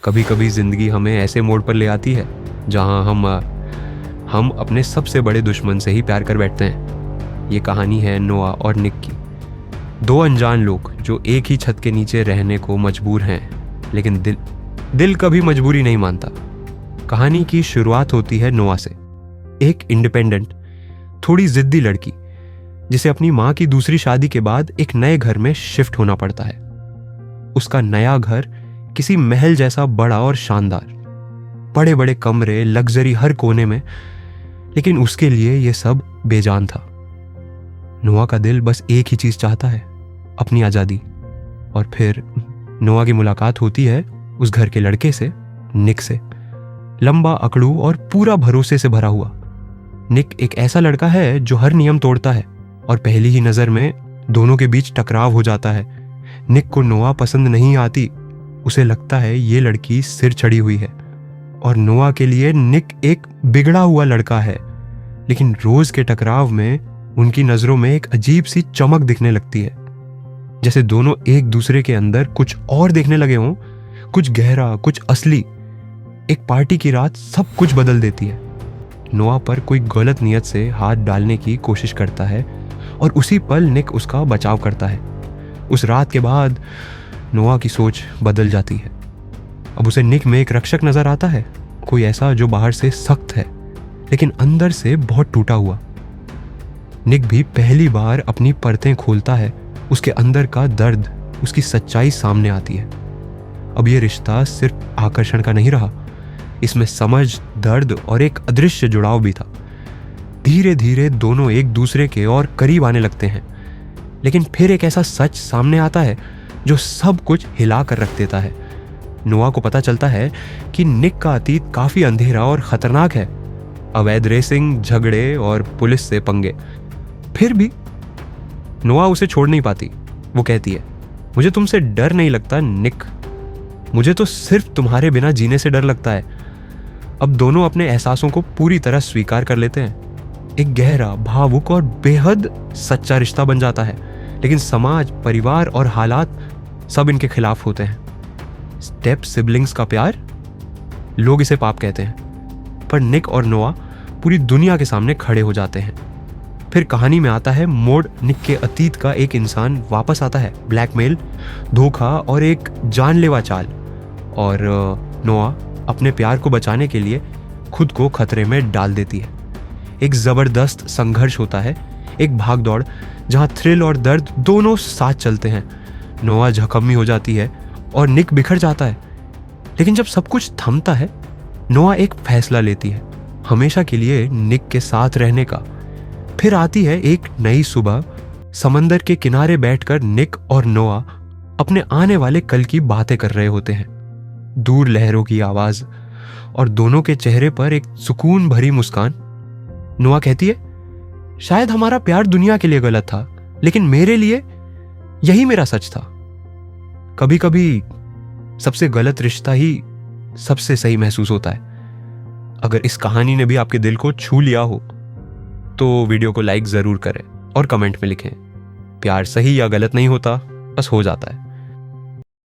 कभी कभी जिंदगी हमें ऐसे मोड़ पर ले आती है जहां हम अपने सबसे बड़े दुश्मन से ही प्यार कर बैठते हैं। ये कहानी है नोआ और निक की। दो अनजान लोग जो एक ही छत के नीचे रहने को मजबूर हैं, लेकिन दिल कभी मजबूरी नहीं मानता। कहानी की शुरुआत होती है नोआ से, एक इंडिपेंडेंट, थोड़ी जिद्दी लड़की जिसे अपनी माँ की दूसरी शादी के बाद एक नए घर में शिफ्ट होना पड़ता है। उसका नया घर किसी महल जैसा बड़ा और शानदार, बड़े बड़े कमरे, लग्जरी हर कोने में, लेकिन उसके लिए यह सब बेजान था। नोआ का दिल बस एक ही चीज चाहता है, अपनी आजादी। और फिर नोआ की मुलाकात होती है उस घर के लड़के से, निक से। लंबा, अकड़ू और पूरा भरोसे से भरा हुआ। निक एक ऐसा लड़का है जो हर नियम तोड़ता है और पहली ही नजर में दोनों के बीच टकराव हो जाता है। निक को नोआ पसंद नहीं आती। उसे लगता है ये लड़की सिर चढ़ी हुई है, और नोआ के लिए निक एक बिगड़ा हुआ लड़का है। लेकिन रोज के टकराव में उनकी नजरों में एक अजीब सी चमक दिखने लगती है, जैसे दोनों एक दूसरे के अंदर कुछ और देखने लगे हों, कुछ गहरा, कुछ असली। एक पार्टी की रात सब कुछ बदल देती है। नोआ पर कोई गलत नियत से हाथ डालने की कोशिश करता है और उसी पल निक उसका बचाव करता है। उस रात के बाद नोआ की सोच बदल जाती है। अब उसे निक में एक रक्षक नजर आता है, कोई ऐसा जो बाहर से सख्त है लेकिन अंदर से बहुत टूटा हुआ। निक भी पहली बार अपनी परतें खोलता है। उसके अंदर का दर्द, उसकी सच्चाई सामने आती है। अब यह रिश्ता सिर्फ आकर्षण का नहीं रहा, इसमें समझ, दर्द और एक अदृश्य जुड़ाव भी था। धीरे धीरे दोनों एक दूसरे के और करीब आने लगते हैं, लेकिन फिर एक ऐसा सच सामने आता है जो सब कुछ हिला कर रख देता है। नोआ को पता चलता है कि निक का अतीत काफी अंधेरा और खतरनाक है। अवैध रेसिंग, झगड़े और पुलिस से पंगे। फिर भी नोआ उसे छोड़ नहीं पाती। वो कहती है, मुझे तुमसे डर नहीं लगता निक, मुझे तो सिर्फ तुम्हारे बिना जीने से डर लगता है। अब दोनों अपने एहसासों को पूरी तरह स्वीकार कर लेते हैं। एक गहरा, भावुक और बेहद सच्चा रिश्ता बन जाता है। लेकिन समाज, परिवार और हालात सब इनके खिलाफ होते हैं। स्टेप सिबलिंग्स का प्यार, लोग इसे पाप कहते हैं, पर निक और नोआ पूरी दुनिया के सामने खड़े हो जाते हैं। फिर कहानी में आता है मोड़। निक के अतीत का एक इंसान वापस आता है, ब्लैकमेल, धोखा और एक जानलेवा चाल। और नोआ अपने प्यार को बचाने के लिए खुद को खतरे में डाल देती है। एक जबरदस्त संघर्ष होता है, एक भागदौड़ जहां थ्रिल और दर्द दोनों साथ चलते हैं। नोआ जख्मी हो जाती है और निक बिखर जाता है, लेकिन जब सब कुछ थमता है, नोआ एक फैसला लेती है, हमेशा के लिए निक के साथ रहने का। फिर आती है एक नई सुबह। समंदर के किनारे बैठकर निक और नोआ अपने आने वाले कल की बातें कर रहे होते हैं। दूर लहरों की आवाज और दोनों के चेहरे पर एक सुकून भरी मुस्कान। नोआ कहती है, शायद हमारा प्यार दुनिया के लिए गलत था, लेकिन मेरे लिए यही मेरा सच था। कभी कभी सबसे गलत रिश्ता ही सबसे सही महसूस होता है। अगर इस कहानी ने भी आपके दिल को छू लिया हो तो वीडियो को लाइक जरूर करें और कमेंट में लिखें। प्यार सही या गलत नहीं होता, बस हो जाता है।